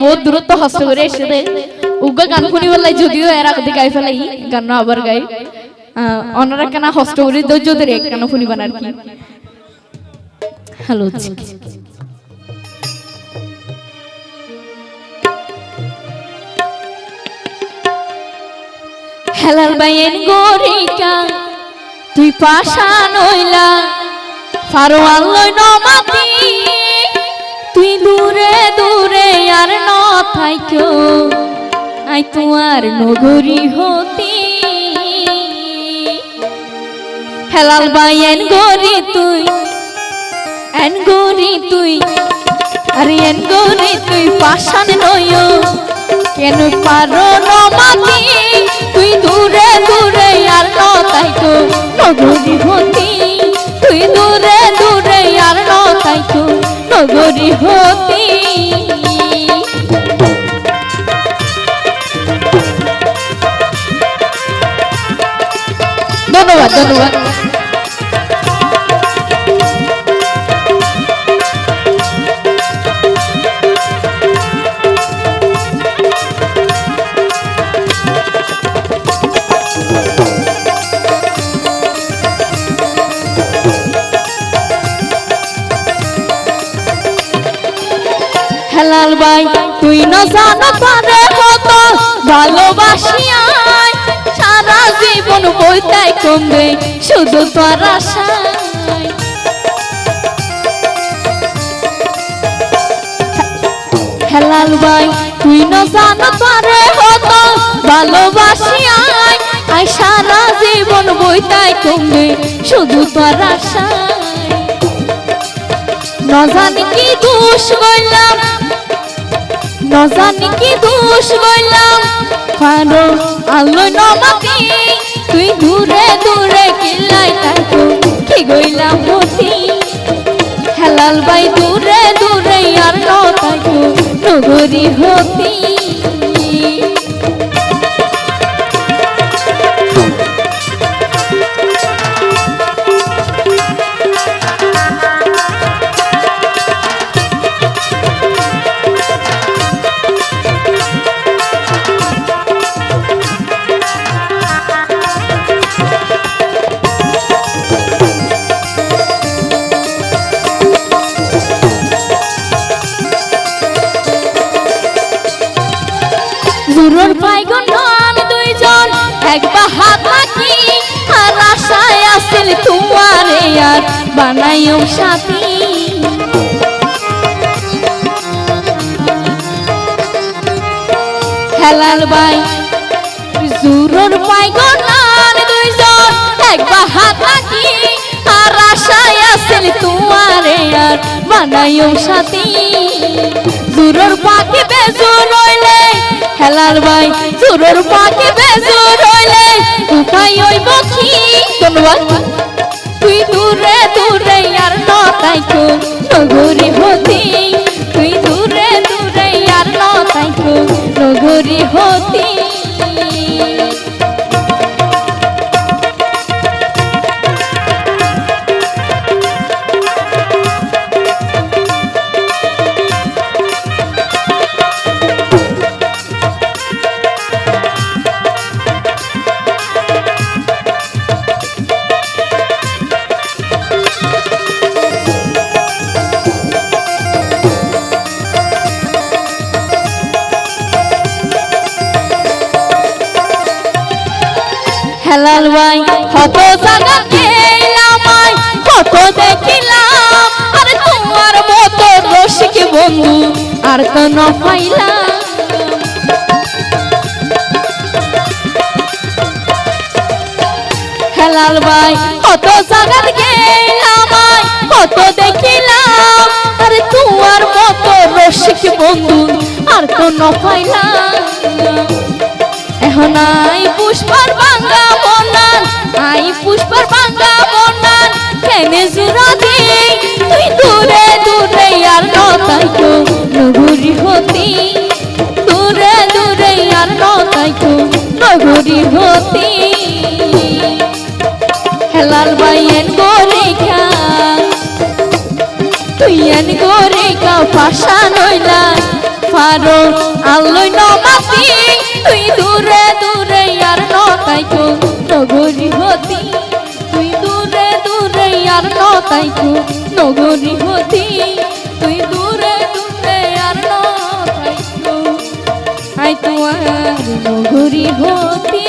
বহুত দূরত্ব হস্ত করে এসে উগা গান শুনি বলাই যদিও এর আগে গাই ফেলাই গান আবার গাই অনারা কেন হস্ত করে ধৈর্য ধরে কেন শুনিবান আর কি হ্যালো হেলাল বাইয়েন গরিকা তুই পাশান হইলা ফারোয়াল লই নমাতি তুই দূরে দূরে আর ন থাইকো আই তোমার নগরী হতি হেলাল বাইয়েন গরি তুই এন গরি তুই আরে এন গরি তুই পাশান নইও কেন পারো নমাতি তুই দূরে দূরে আর ন থাইকো নগরী হতি তুই দূরে দূরে আর ন থাইকো নগরী হতি ধন্যবাদ ধন্যবাদ হেলাল ভাই তুই না জানো পারে কত ভালোবাসিয়াই সারা জীবন বইতাই কমবে শুধু তোর আশায় হেলাল ভাই তুই না জানো পারে কত ভালোবাসিয়াই আই সারা জীবন বইতাই কমবে শুধু তোর আশায় না জানি কি দোষ কইলাম না জানি কি দোষ কইলাম ফারো আলো নমাতি তুই দূরে দূরে কিলাই থাকো কি গইলাম হতি হেলাল ভাই দূরে দূরে আর ন থাকো নগরী হতি জুরুর পাইগন আমি দুইজন একবার হাত রাখি আর আশায় আসিল তোমারে আর বানাইও সাথী হেলাল ভাই জুরুর পাইগন আমি দুইজন একবার হাত রাখি আর আশায় আসিল তোমারে আর বানাইও সাথী জুরুর পাখি বেজুর রইলে হেলাল ভাই জুরুর পাখি বেজুর হইলে উপায় হইব কি ধন্যবাদ তুই দূরে দূরে আর ন থাইকো নগরী হতি তুই দূরে দূরে আর ন থাইকো নগরী হতি হেলাল ভাই কত জায়গা গেলাম কত দেখিলাম আরে তোমার মতো রসিক বন্ধু আর তো ন পাইলাম হেলাল ভাই কত জায়গা গেলাম কত দেখিলাম আরে তোমার মতো রসিক বন্ধু আর তো ন পাইলাম এখন আই পুষ্পার বাঙ্গা বনান আই পুষ্পার বাঙ্গা বনান কেনে জুরা দেই তুই দূরে দূরে আর ন থাইকো নগরী হতি দূরে দূরে আর ন থাইকো নগরী হতি হেলাল বাইয়েন গরিকা তুই এন করে কা পাশা নইলা পারো আলোই নমাতি তুই দূরে দূরে আর নতাইকো নগরী হতি তুই দূরে দূরে আর নতাইকো নগরী হতি তুই দূরে দূরে আর নতাইকো আই তোমার নগরী হতি